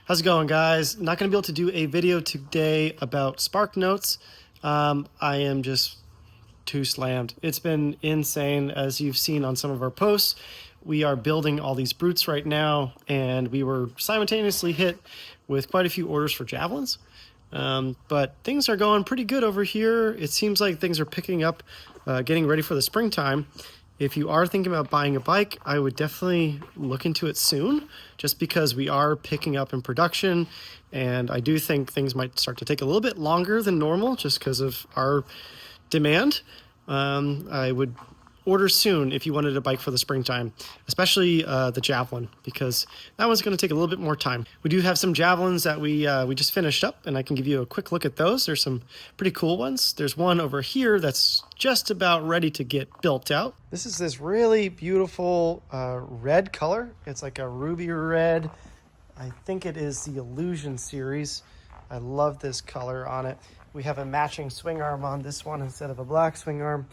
How's it going, guys? Not going to be able to do a video today about Spark Notes. I am just too slammed. It's been insane, as you've seen on some of our posts. We are building all these brutes right now, and we were simultaneously hit with quite a few orders for javelins. But things are going pretty good over here. It seems like things are picking up, getting ready for the springtime. If you are thinking about buying a bike, I would definitely look into it soon, just because we are picking up in production, and I do think things might start to take a little bit longer than normal just because of our demand. I would order soon if you wanted a bike for the springtime, especially the Javelin, because that one's going to take a little bit more time. We do have some Javelins that we just finished up, and I can give you a quick look at those. There's some pretty cool ones. There's one over here that's just about ready to get built out. This is this really beautiful red color. It's like a ruby red. I think it is the Illusion series. I love this color on it. We have a matching swing arm on this one instead of a black swing arm.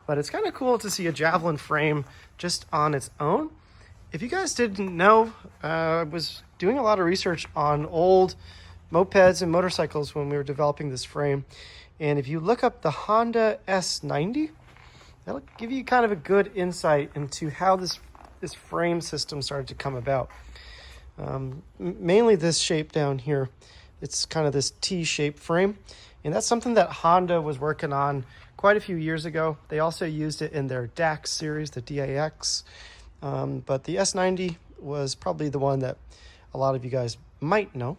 But it's kind of cool to see a Javelin frame just on its own. If you guys didn't know, I was doing a lot of research on old mopeds and motorcycles when we were developing this frame. And if you look up the Honda S90, that'll give you kind of a good insight into how this frame system started to come about. Mainly this shape down here. It's kind of this T-shaped frame. And that's something that Honda was working on quite a few years ago. They also used it in their DAX series, the DAX. But the S90 was probably the one that a lot of you guys might know.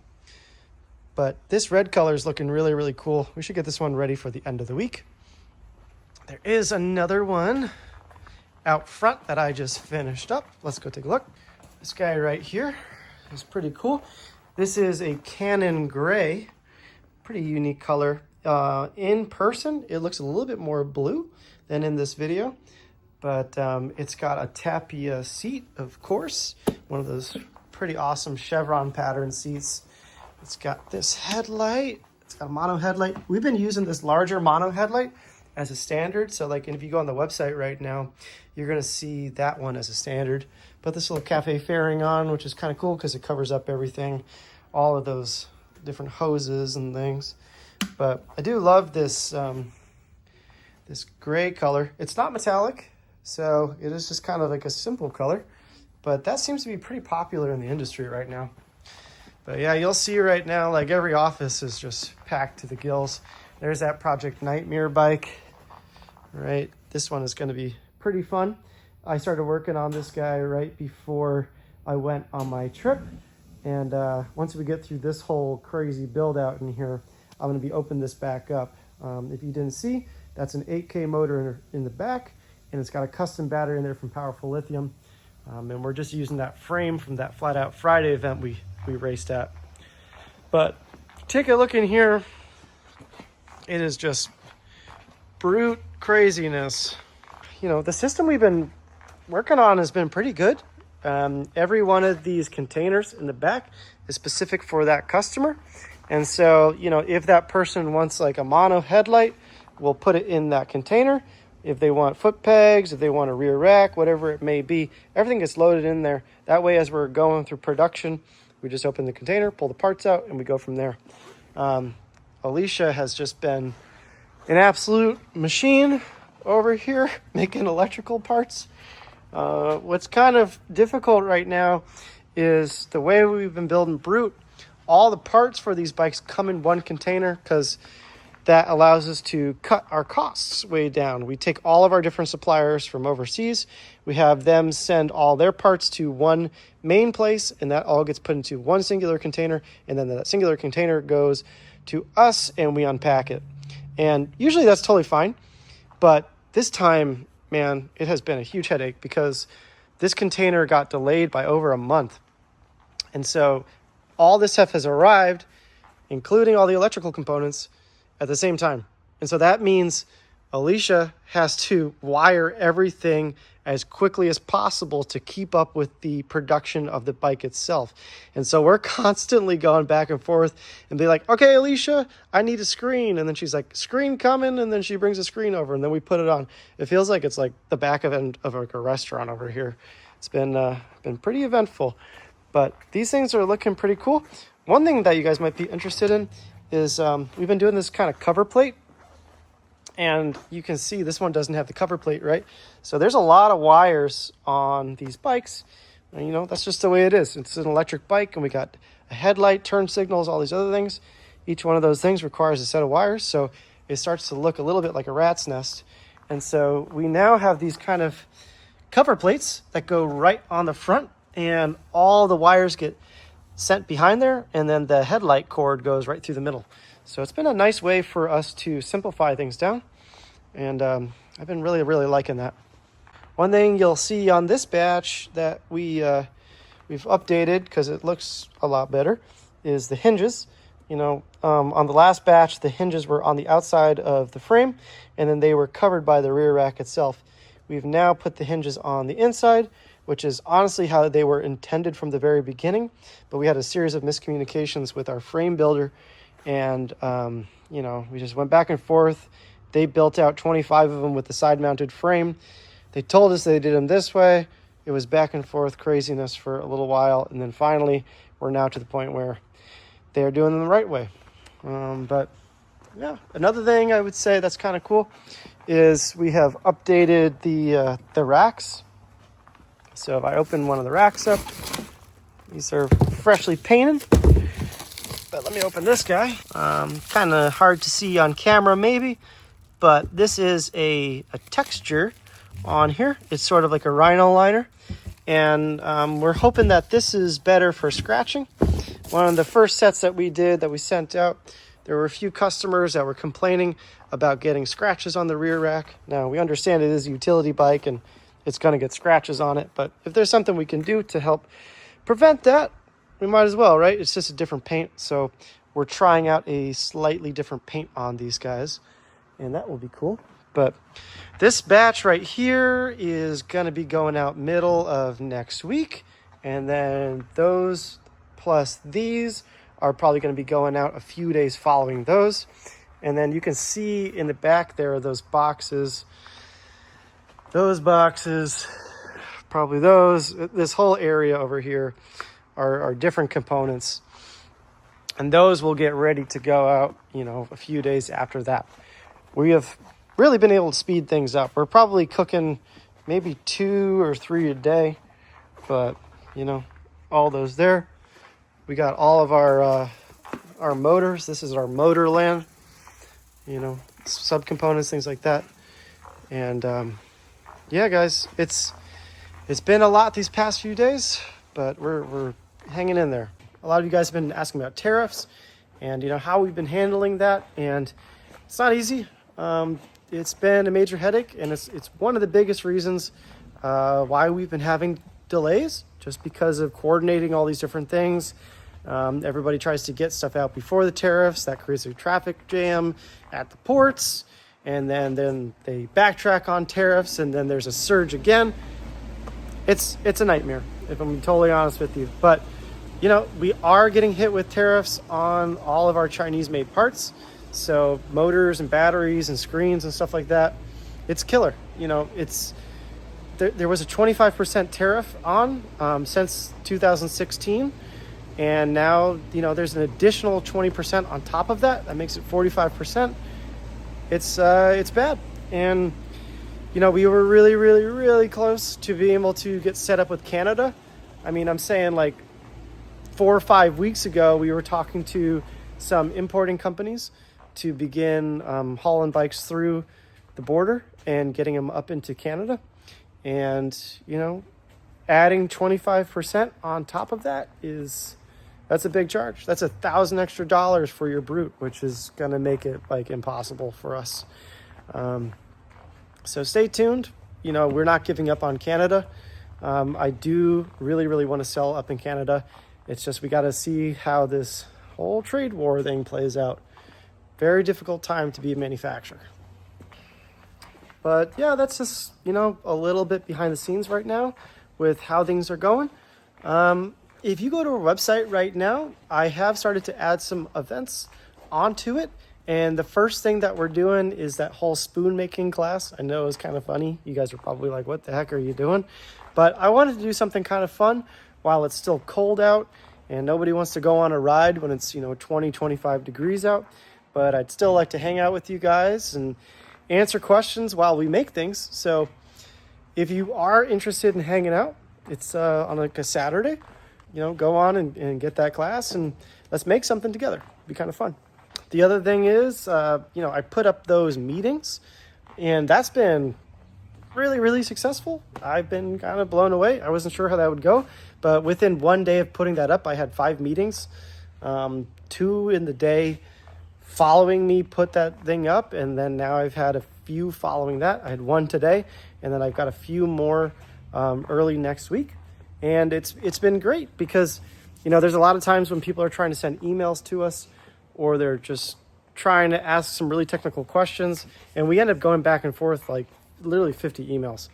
But this red color is looking really, really cool. We should get this one ready for the end of the week. There is another one out front that I just finished up. Let's go take a look. This guy right here is pretty cool. This is a Cannon Gray. Pretty unique color. In person, it looks a little bit more blue than in this video, but it's got a Tapia seat, of course, one of those pretty awesome chevron pattern seats. It's got this headlight. It's got a mono headlight. We've been using this larger mono headlight as a standard, so like if you go on the website right now, you're going to see that one as a standard. Put this little cafe fairing on, which is kind of cool because it covers up everything, all of those different hoses and things. But I do love this this gray color. It's not metallic, so it is just kind of like a simple color, but that seems to be pretty popular in the industry right now. But yeah, you'll see right now, like every office is just packed to the gills. There's that Project Nightmare bike, right? This one is going to be pretty fun. I started working on this guy right before I went on my trip, and once we get through this whole crazy build out in here, I'm going to be opening this back up. If you didn't see, that's an 8K motor in the back, and it's got a custom battery in there from Powerful Lithium. And we're just using that frame from that Flat Out Friday event we raced at. But take a look in here. It is just brute craziness. You know, the system we've been working on has been pretty good. Every one of these containers in the back is specific for that customer. And so, you know, if that person wants like a mono headlight, we'll put it in that container. If they want foot pegs, if they want a rear rack, whatever it may be, everything gets loaded in there. That way, as we're going through production, we just open the container, pull the parts out, and we go from there. Alicia has just been an absolute machine over here making electrical parts. What's kind of difficult right now is the way we've been building Brute. All the parts for these bikes come in one container because that allows us to cut our costs way down. We take all of our different suppliers from overseas. We have them send all their parts to one main place, and that all gets put into one singular container, and then that singular container goes to us, and we unpack it. And usually that's totally fine, but this time, man, it has been a huge headache because this container got delayed by over a month. And so all this stuff has arrived, including all the electrical components, at the same time. And so that means Alicia has to wire everything as quickly as possible to keep up with the production of the bike itself. And so we're constantly going back and forth and be like, okay, Alicia, I need a screen. And then she's like, screen coming. And then she brings a screen over and then we put it on. It feels like it's like the back end of like a restaurant over here. It's been pretty eventful. But these things are looking pretty cool. one thing that you guys might be interested in is we've been doing this kind of cover plate. And you can see this one doesn't have the cover plate, right? So there's a lot of wires on these bikes. And, you know, that's just the way it is. It's an electric bike, and we got a headlight, turn signals, all these other things. Each one of those things requires a set of wires, so it starts to look a little bit like a rat's nest. And so we now have these kind of cover plates that go right on the front, and all the wires get sent behind there, and then the headlight cord goes right through the middle. So it's been a nice way for us to simplify things down, and I've been really liking that. One thing you'll see on this batch that we've updated, because it looks a lot better, is the hinges. You know, on the last batch, the hinges were on the outside of the frame, and then they were covered by the rear rack itself. We've now put the hinges on the inside, which is honestly how they were intended from the very beginning, but we had a series of miscommunications with our frame builder. And, you know, we just went back and forth. They built out 25 of them with the side-mounted frame. They told us they did them this way. It was back and forth craziness for a little while. And then finally, we're now to the point where they're doing them the right way. But, yeah, another thing I would say that's kind of cool is we have updated the racks. So if I open one of the racks up, these are freshly painted. But let me open this guy. Kind of hard to see on camera maybe, but this is a texture on here. It's sort of like a rhino liner, and we're hoping that this is better for scratching. One of the first sets that we did, that we sent out, there were a few customers that were complaining about getting scratches on the rear rack. Now, we understand it is a utility bike and it's going to get scratches on it, but if there's something we can do to help prevent that, we might as well, right? It's just a different paint. So we're trying out a slightly different paint on these guys, and that will be cool. But this batch right here is going to be going out middle of next week. And then those plus these are probably going to be going out a few days following those. And then you can see in the back there are those boxes. Those boxes, probably those, this whole area over here are different components, and those will get ready to go out, you know, a few days after that. We have really been able to speed things up. We're probably cooking maybe 2 or 3 a day, but you know, all those there. We got all of our motors. This is our motor land, you know, subcomponents, things like that. And yeah, guys, it's been a lot these past few days, but we're hanging in there. A lot of you guys have been asking about tariffs and, you know, how we've been handling that, and it's not easy. It's been a major headache, and it's one of the biggest reasons why we've been having delays, just because of coordinating all these different things. Everybody tries to get stuff out before the tariffs. That creates a traffic jam at the ports, and then they backtrack on tariffs, and then there's a surge again. It's a nightmare, if I'm totally honest with you. But, you know, we are getting hit with tariffs on all of our Chinese-made parts. So motors and batteries and screens and stuff like that, it's killer. You know, there was a 25% tariff on since 2016. And now, you know, there's an additional 20% on top of that. That makes it 45%. It's bad. And, you know, we were really close to being able to get set up with Canada. I mean, I'm saying like 4 or 5 weeks ago, we were talking to some importing companies to begin hauling bikes through the border and getting them up into Canada. And, you know, adding 25% on top of that that's a big charge. That's $1,000 extra for your brute, which is going to make it like impossible for us. So stay tuned. You know, we're not giving up on Canada. I do really want to sell up in Canada. It's just we got to see how this whole trade war thing plays out. Very difficult time to be a manufacturer. But yeah, that's just, you know, a little bit behind the scenes right now with how things are going. If you go to our website right now, I have started to add some events onto it. And the first thing that we're doing is that whole spoon making class. I know it's kind of funny. You guys are probably like, what the heck are you doing? But I wanted to do something kind of fun while it's still cold out and nobody wants to go on a ride when it's 20, 25 degrees out. But I'd still like to hang out with you guys and answer questions while we make things. So if you are interested in hanging out, it's on like a Saturday, go on and get that class and let's make something together. It'd be kind of fun. The other thing is, I put up those meetings, and that's been really, really successful. I've been kind of blown away. I wasn't sure how that would go, but within one day of putting that up, I had 5 meetings, 2 in the day following me put that thing up, and then now I've had a few following that. I had 1 today, and then I've got a few more early next week, and it's been great because there's a lot of times when people are trying to send emails to us, or they're just trying to ask some really technical questions, and we end up going back and forth like literally 50 emails.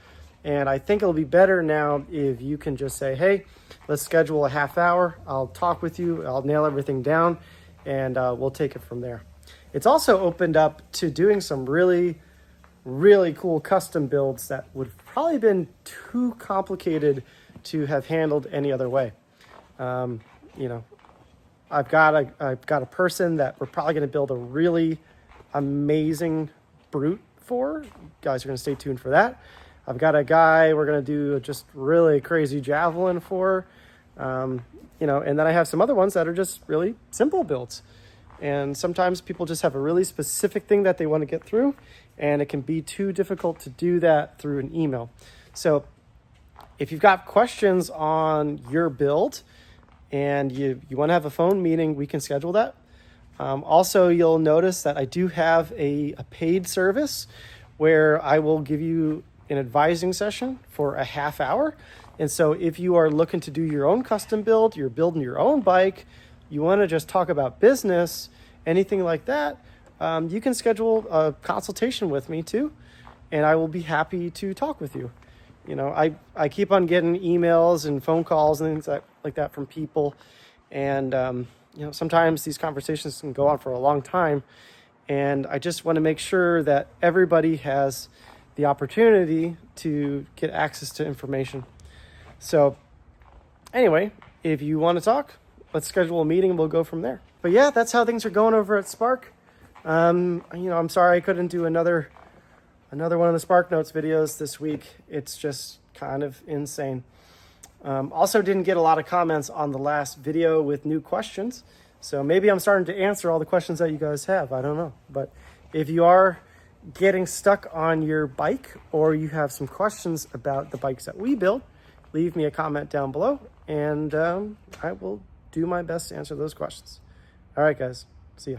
And I think it'll be better now if you can just say, hey, let's schedule a half hour. I'll talk with you. I'll nail everything down, and we'll take it from there. It's also opened up to doing some really, really cool custom builds that would have probably been too complicated to have handled any other way. I've got a person that we're probably going to build a really amazing brute for. You guys are going to stay tuned for that. I've got a guy we're going to do just really crazy javelin for, and then I have some other ones that are just really simple builds. And sometimes people just have a really specific thing that they want to get through, and it can be too difficult to do that through an email. So if you've got questions on your build and you want to have a phone meeting, we can schedule that. Also, you'll notice that I do have a paid service where I will give you an advising session for a half hour. And so if you are looking to do your own custom build, you're building your own bike, you want to just talk about business, anything like that, you can schedule a consultation with me too, and I will be happy to talk with you. I keep on getting emails and phone calls and things like that from people, and sometimes these conversations can go on for a long time, and I just want to make sure that everybody has the opportunity to get access to information. So anyway, if you want to talk, let's schedule a meeting and we'll go from there. But yeah, that's how things are going over at Spark. I'm sorry I couldn't do another one of the Spark Notes videos this week. It's just kind of insane. Also didn't get a lot of comments on the last video with new questions. So maybe I'm starting to answer all the questions that you guys have. I don't know. But if you are getting stuck on your bike, or you have some questions about the bikes that we build, leave me a comment down below, and I will do my best to answer those questions. All right, guys. See ya.